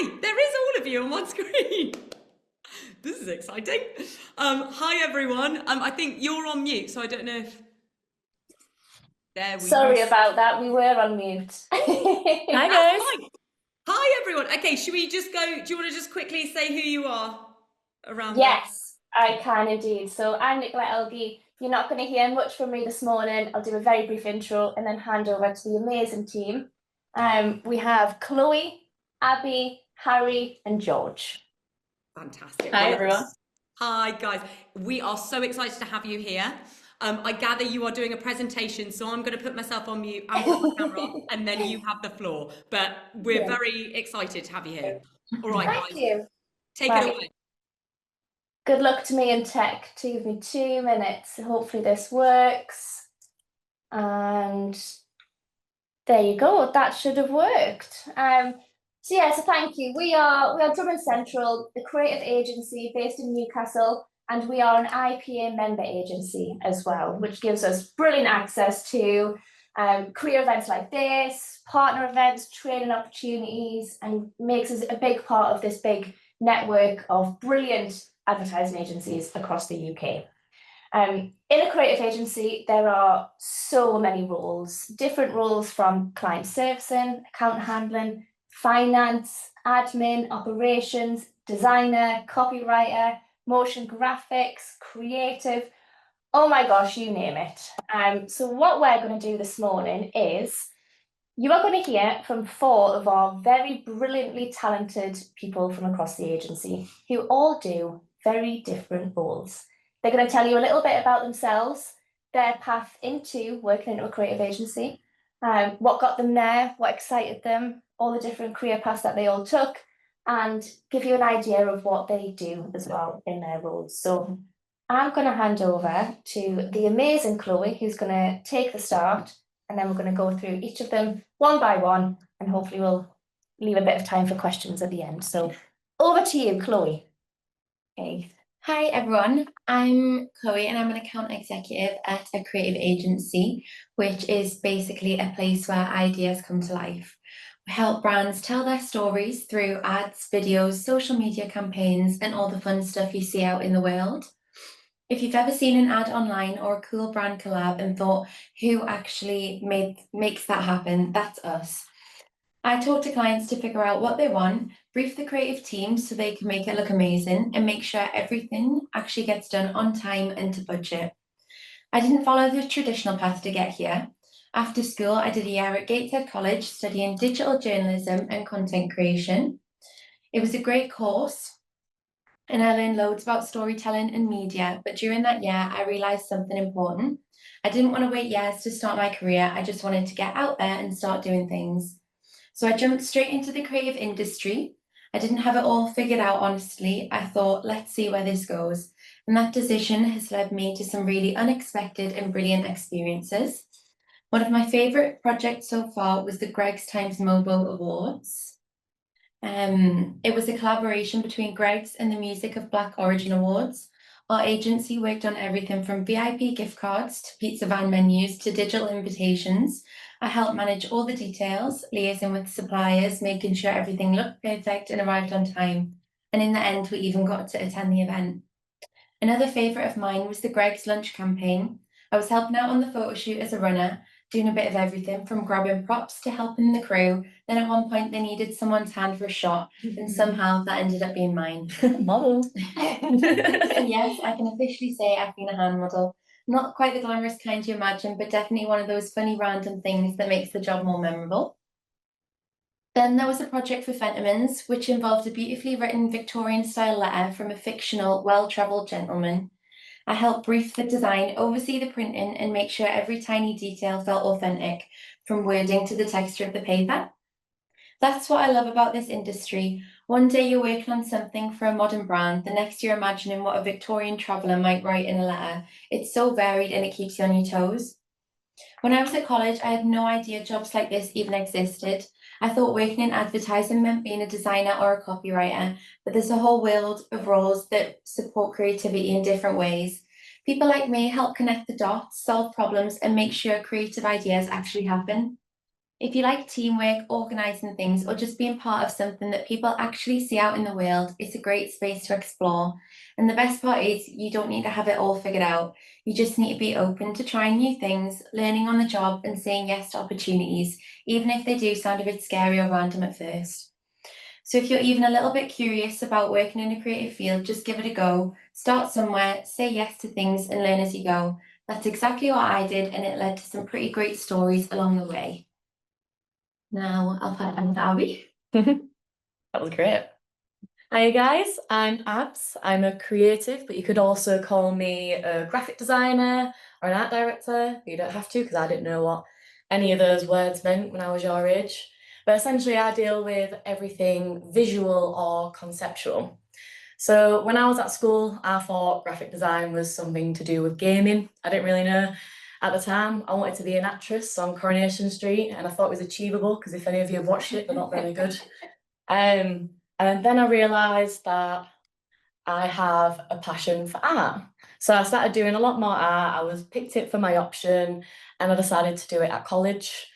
Hi, there is all of you on one screen. This is exciting. Hi everyone. I think you're on mute, so I don't know if there we Sorry use. about that. We were on mute. Hi That's guys. fine. Hi everyone. Okay, should we just go? Do you want to just quickly say who you are around there? Yes, I can indeed. So I'm Nicola Elgie. You're not going to hear much from me this morning. I'll do a very brief intro and then hand over to the amazing team. We have Chloe, Abby, Harry, and George. Fantastic. Hi Well, everyone. hi guys. We are so excited to have you here. I gather you are doing a presentation, so I'm going to put myself on mute and put my camera off, and then you have the floor. But we're Yeah. very excited to have you here. All right, Thank guys, you. take it Right. away. Good luck to me in tech. Give me 2 minutes. Hopefully this works. And there you go. That should have worked. So thank you. We are Dummond Central, the creative agency based in Newcastle, and we are an IPA member agency as well, which gives us brilliant access to career events like this, partner events, training opportunities, and makes us a big part of this big network of brilliant advertising agencies across the UK. In a creative agency, there are so many roles, different roles from client servicing, account handling, finance, admin, operations, designer, copywriter, motion graphics, creative. Oh my gosh, you name it. So what we're going to do this morning is you are going to hear from 4 of our very brilliantly talented people from across the agency who all do very different roles. They're going to tell you a little bit about themselves, their path into working into a creative agency, what got them there, what excited them, all the different career paths that they all took, and give you an idea of what they do as well in their roles. So I'm going to hand over to the amazing Chloe, who's going to take the start, and then we're going to go through each of them one by one, and hopefully we'll leave a bit of time for questions at the end. So over to you, Chloe. Okay. Hi everyone. I'm Chloe and I'm an account executive at a creative agency, which is basically a place where ideas come to life. We help brands tell their stories through ads, videos, social media campaigns, and all the fun stuff you see out in the world. If you've ever seen an ad online or a cool brand collab and thought, who actually makes that happen, that's us. I talk to clients to figure out what they want, brief the creative team so they can make it look amazing, and make sure everything actually gets done on time and to budget. I didn't follow the traditional path to get here. After school, I did a year at Gateshead College studying digital journalism and content creation. It was a great course, and I learned loads about storytelling and media, but during that year, I realised something important. I didn't want to wait years to start my career, I just wanted to get out there and start doing things. So I jumped straight into the creative industry. I didn't have it all figured out, honestly. I thought, let's see where this goes. And that decision has led me to some really unexpected and brilliant experiences. One of my favourite projects so far was the Greggs Times Mobile Awards. It was a collaboration between Greggs and the Music of Black Origin Awards. Our agency worked on everything from VIP gift cards to pizza van menus to digital invitations. I helped manage all the details, liaising with suppliers, making sure everything looked perfect and arrived on time. And in the end, we even got to attend the event. Another favourite of mine was the Greggs lunch campaign. I was helping out on the photo shoot as a runner, doing a bit of everything from grabbing props to helping the crew. Then at one point they needed someone's hand for a shot, and somehow that ended up being mine. Model. So yes, I can officially say I've been a hand model. Not quite the glamorous kind you imagine, but definitely one of those funny random things that makes the job more memorable. Then there was a project for Fentimans, which involved a beautifully written Victorian-style letter from a fictional, well-travelled gentleman. I helped brief the design, oversee the printing, and make sure every tiny detail felt authentic, from wording to the texture of the paper. That's what I love about this industry. One day you're working on something for a modern brand, the next you're imagining what a Victorian traveller might write in a letter. It's so varied and it keeps you on your toes. When I was at college, I had no idea jobs like this even existed. I thought working in advertising meant being a designer or a copywriter, but there's a whole world of roles that support creativity in different ways. People like me help connect the dots, solve problems, and make sure creative ideas actually happen. If you like teamwork, organising things, or just being part of something that people actually see out in the world, it's a great space to explore. And the best part is you don't need to have it all figured out. You just need to be open to trying new things, learning on the job, and saying yes to opportunities, even if they do sound a bit scary or random at first. So if you're even a little bit curious about working in a creative field, just give it a go. Start somewhere, say yes to things, and learn as you go. That's exactly what I did, and it led to some pretty great stories along the way. Now I'll put it on Abby. That was great. Hi guys, I'm Abs. I'm a creative, but you could also call me a graphic designer or an art director. You don't have to, because I didn't know what any of those words meant when I was your age. But essentially I deal with everything visual or conceptual. So when I was at school, I thought graphic design was something to do with gaming. I didn't really know at the time. I wanted to be an actress on Coronation Street, and I thought it was achievable, because if any of you have watched it, they're not very good. And then I realised that I have a passion for art. So I started doing a lot more art. I was picked it for my option, and I decided to do it at college.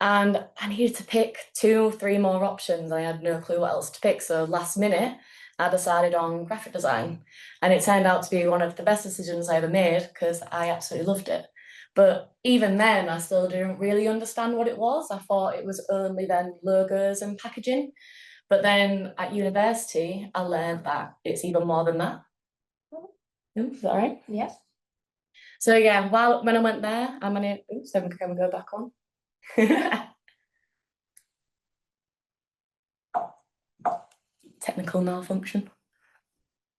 And I needed to pick 2, 3 more options. I had no clue what else to pick. So last minute, I decided on graphic design. And it turned out to be one of the best decisions I ever made, because I absolutely loved it. But even then, I still didn't really understand what it was. I thought it was only then logos and packaging. But then at university, I learned that it's even more than that. Is that right? Yes. So yeah, when I went there, I'm gonna, oops, then can we go back on? Technical malfunction.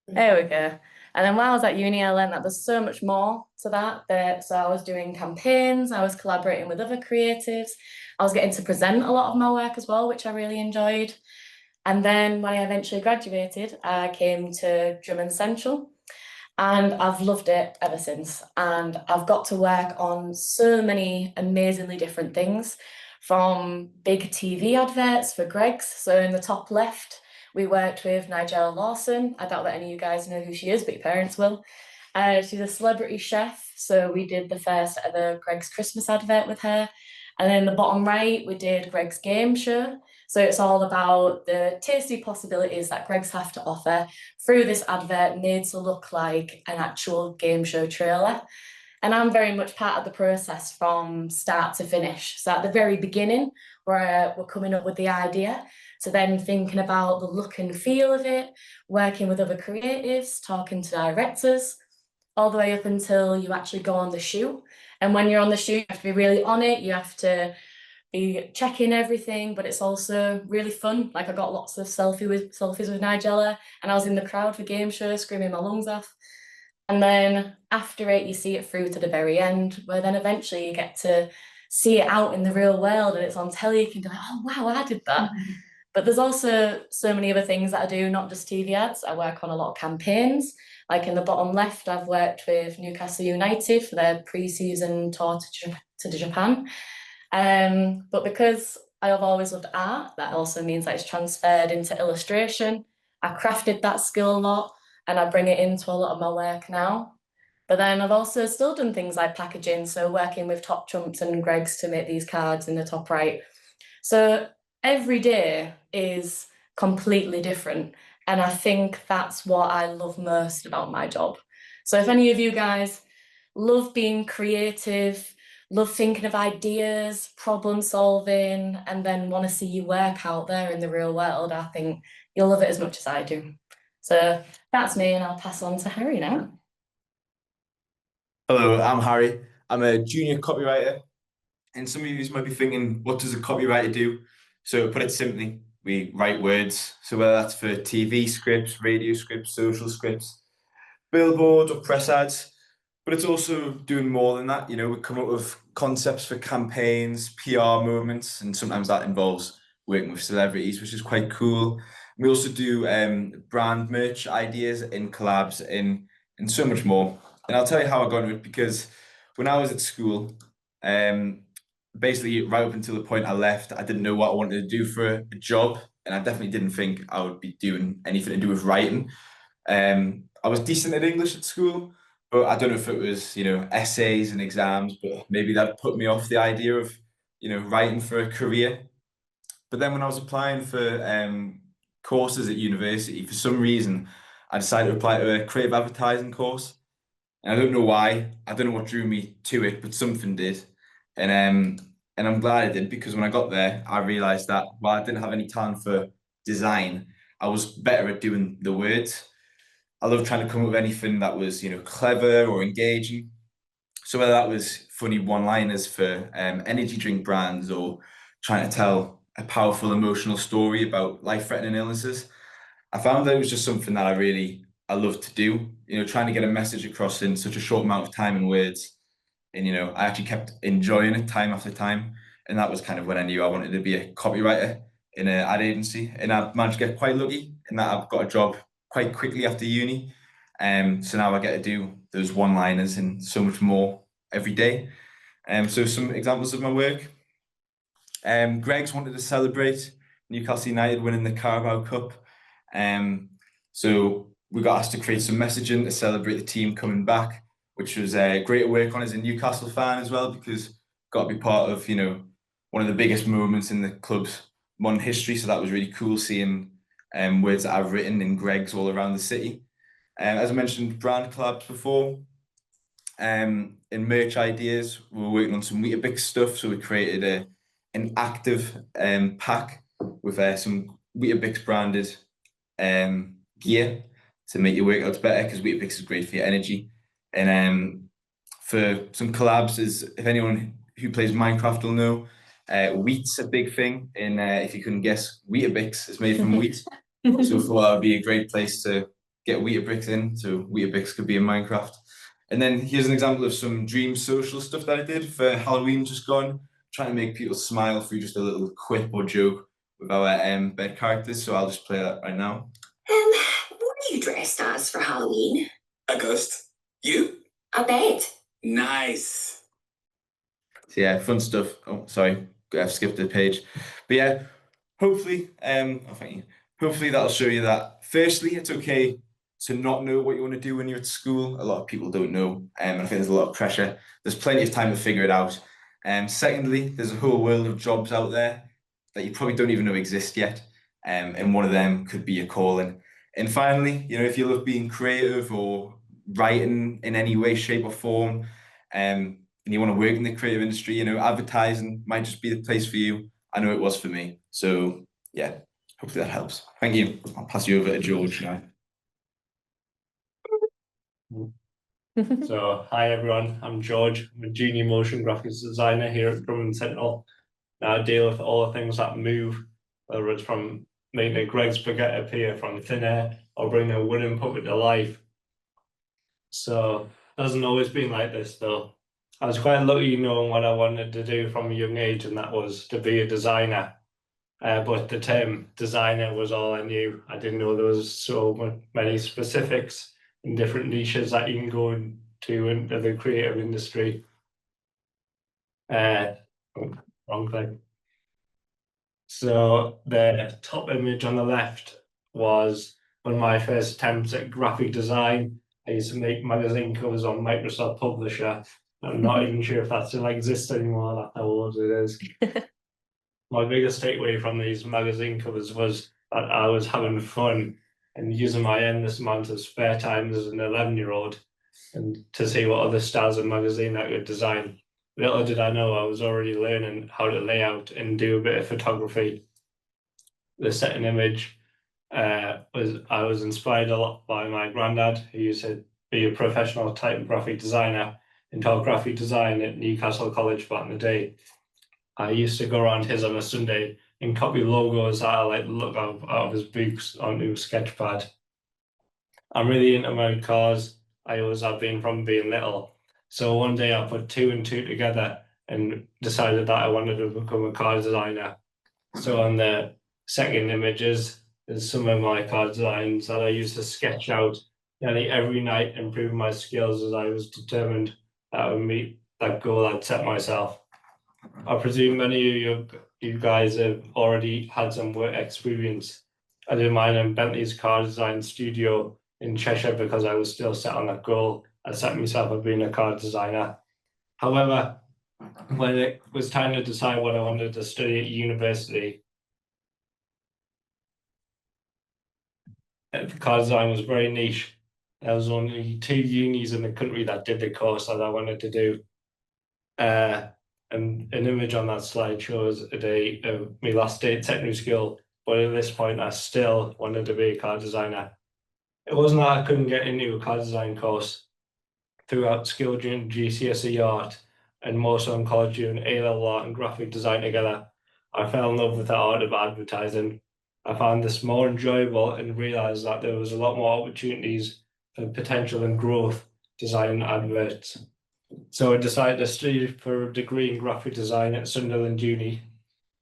There we go. And then while I was at uni, I learned that there's so much more to that. So I was doing campaigns, I was collaborating with other creatives, I was getting to present a lot of my work as well, which I really enjoyed. And then when I eventually graduated, I came to Dummond Central, and I've loved it ever since. And I've got to work on so many amazingly different things, from big TV adverts for Greggs. So in the top left, we worked with Nigella Lawson. I doubt that any of you guys know who she is, but your parents will. She's a celebrity chef, so we did the first ever Greggs Christmas advert with her. And then the bottom right, we did Greggs Game Show. So it's all about the tasty possibilities that Greggs have to offer through this advert, made to look like an actual game show trailer. And I'm very much part of the process from start to finish. So at the very beginning, we're coming up with the idea, to then thinking about the look and feel of it, working with other creatives, talking to directors, all the way up until you actually go on the shoot. And when you're on the shoot, you have to be really on it. You have to be checking everything, but it's also really fun. Like, I got lots of selfies with Nigella, and I was in the crowd for game show, screaming my lungs off. And then after it, you see it through to the very end, where then eventually you get to see it out in the real world, and it's on telly. You can be like, oh wow, I did that. But there's also so many other things that I do, not just TV ads. I work on a lot of campaigns. Like in the bottom left, I've worked with Newcastle United for their pre-season tour to Japan. But because I have always loved art, that also means that it's transferred into illustration. I crafted that skill a lot, and I bring it into a lot of my work now. But then I've also still done things like packaging, so working with Top Trumps and Greggs to make these cards in the top right. So every day is completely different, and I think that's what I love most about my job. So if any of you guys love being creative, love thinking of ideas, problem solving, and then want to see your work out there in the real world, I think you'll love it as much as I do. So that's me, and I'll pass on to Harry now. Hello, I'm Harry. I'm a junior copywriter, and some of you might be thinking, what does a copywriter do? So to put it simply, we write words. So whether that's for TV scripts, radio scripts, social scripts, billboards or press ads, but it's also doing more than that. You know, we come up with concepts for campaigns, PR moments, and sometimes that involves working with celebrities, which is quite cool. We also do brand merch ideas in collabs and so much more. And I'll tell you how I got into it, because when I was at school, basically right up until the point I left, I didn't know what I wanted to do for a job, and I definitely didn't think I would be doing anything to do with writing. I was decent at English at school, but I don't know if it was, you know, essays and exams, but maybe that put me off the idea of writing for a career. But then when I was applying for courses at university, for some reason, I decided to apply to a creative advertising course. And I don't know why. I don't know what drew me to it, but something did. And I'm glad I did, because when I got there, I realized that while I didn't have any talent for design, I was better at doing the words. I love trying to come up with anything that was, clever or engaging. So whether that was funny one-liners for energy drink brands, or trying to tell a powerful emotional story about life-threatening illnesses, I found that it was just something that I love to do. Trying to get a message across in such a short amount of time and words. And I actually kept enjoying it time after time. And that was kind of when I knew I wanted to be a copywriter in an ad agency. And I managed to get quite lucky in that I've got a job quite quickly after uni. So now I get to do those one-liners and so much more every day. So some examples of my work. Greg's wanted to celebrate Newcastle United winning the Carabao Cup. So we got asked to create some messaging to celebrate the team coming back, which was great to work on as a Newcastle fan as well, because got to be part of, one of the biggest moments in the club's modern history. So that was really cool, seeing words that I've written in Greg's all around the city. As I mentioned, brand collabs before. In merch ideas, we were working on some Weetabix stuff. So we created an active pack with some Weetabix branded gear to make your workouts better, because Weetabix is great for your energy. And for some collabs, if anyone who plays Minecraft will know, wheat's a big thing. And if you couldn't guess, Weetabix is made from wheat. So I thought that would be a great place to get Weetabix in. So Weetabix could be in Minecraft. And then here's an example of some dream social stuff that I did for Halloween just gone, trying to make people smile through just a little quip or joke with our bed characters. So I'll just play that right now. What are you dressed as for Halloween? A ghost. You? A bed. Nice. So yeah, fun stuff. Oh, sorry, I've skipped the page. But yeah, hopefully, thank you. Hopefully that'll show you that, firstly, it's okay to not know what you want to do when you're at school. A lot of people don't know, and I think there's a lot of pressure. There's plenty of time to figure it out. Secondly, there's a whole world of jobs out there that you probably don't even know exist yet, and one of them could be your calling. And finally, if you love being creative or writing in any way, shape, or form, and you want to work in the creative industry, advertising might just be the place for you. I know it was for me. So yeah, hopefully that helps. Thank you. I'll pass you over to George now. So, hi everyone, I'm George. I'm a junior motion graphics designer here at Dummond Central. Now I deal with all the things that move, whether it's from making a Greg's spaghetti appear from thin air or bringing a wooden puppet to life. So, it hasn't always been like this though. I was quite lucky knowing what I wanted to do from a young age, and that was to be a designer. But the term designer was all I knew. I didn't know there was so many specifics in different niches that you can go into the creative industry. Wrong thing. So the top image on the left was one of my first attempts at graphic design. I used to make magazine covers on Microsoft Publisher. I'm not even sure if that still exists anymore. That's how old it is. My biggest takeaway from these magazine covers was that I was having fun and using my endless amount of spare time as an 11-year-old and to see what other styles of magazine I could design. Little did I know I was already learning how to lay out and do a bit of photography. The second image I was inspired a lot by my granddad, who used to be a professional typographic designer and taught graphic design at Newcastle College back in the day. I used to go around his on a Sunday and copy logos that I like the look of out of his books onto a sketchpad. I'm really into my cars. I always have been from being little. So one day I put 2 and 2 together and decided that I wanted to become a car designer. So on the second images, there's some of my car designs that I used to sketch out nearly every night, improving my skills as I was determined that I would meet that goal I'd set myself. I presume many of you guys have already had some work experience. I did mine in Bentley's car design studio in Cheshire because I was still set on that goal. I set myself as being a car designer. However, when it was time to decide what I wanted to study at university, car design was very niche. There was only 2 unis in the country that did the course that I wanted to do. And an image on that slide shows a day of my last day at secondary school, but at this point I still wanted to be a car designer. It wasn't that I couldn't get into a car design course throughout school during GCSE art and most on college during A-level art and graphic design together. I fell in love with the art of advertising. I found this more enjoyable and realised that there was a lot more opportunities for potential and growth designing adverts. So I decided to study for a degree in graphic design at Sunderland Uni.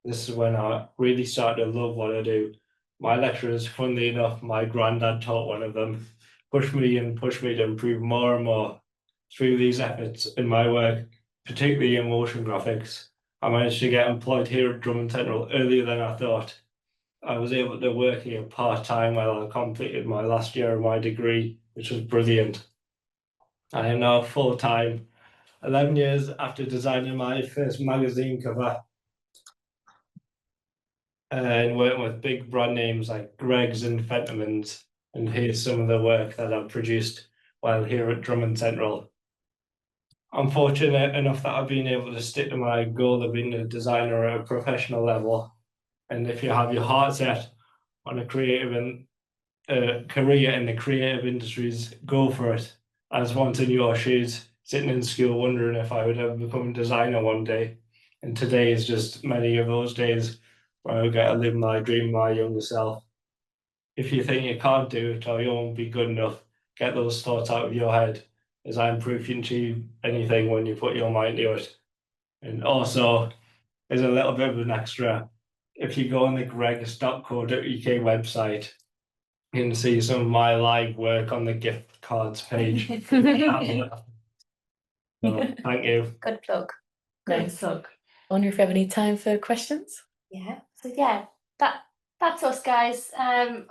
This is when I really started to love what I do. My lecturers, funnily enough, my granddad taught one of them, pushed me to improve more and more. Through these efforts in my work, particularly in motion graphics, I managed to get employed here at Dummond Central earlier than I thought. I was able to work here part-time while I completed my last year of my degree, which was brilliant. I am now full-time, 11 years after designing my first magazine cover and working with big brand names like Greggs and Fentimans. And here's some of the work that I've produced while here at Dummond Central. I'm fortunate enough that I've been able to stick to my goal of being a designer at a professional level. And if you have your heart set on a creative and career in the creative industries, go for it. I was once in your shoes, sitting in school wondering if I would ever become a designer one day. And today is just many of those days where I get to live my dream, my younger self. If you think you can't do it or you won't be good enough, get those thoughts out of your head, as I'm proof you can achieve anything when you put your mind to it. And also, there's a little bit of an extra. If you go on the greggs.co.uk website, you can see some of my live work on the gift cards page. So, thank you. Good plug. Nice. Plug. I wonder if we have any time for questions? Yeah. So yeah, that's us guys.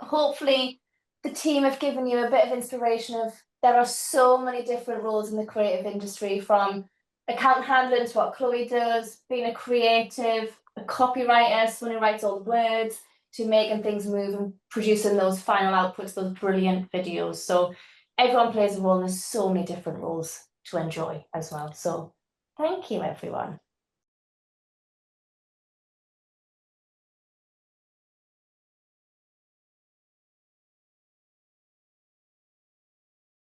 Hopefully the team have given you a bit of inspiration of there are so many different roles in the creative industry, from account handling to what Chloe does, being a creative, a copywriter, someone who writes all the words, to making things move and producing those final outputs, those brilliant videos. So everyone plays a role and there's so many different roles to enjoy as well. So thank you everyone.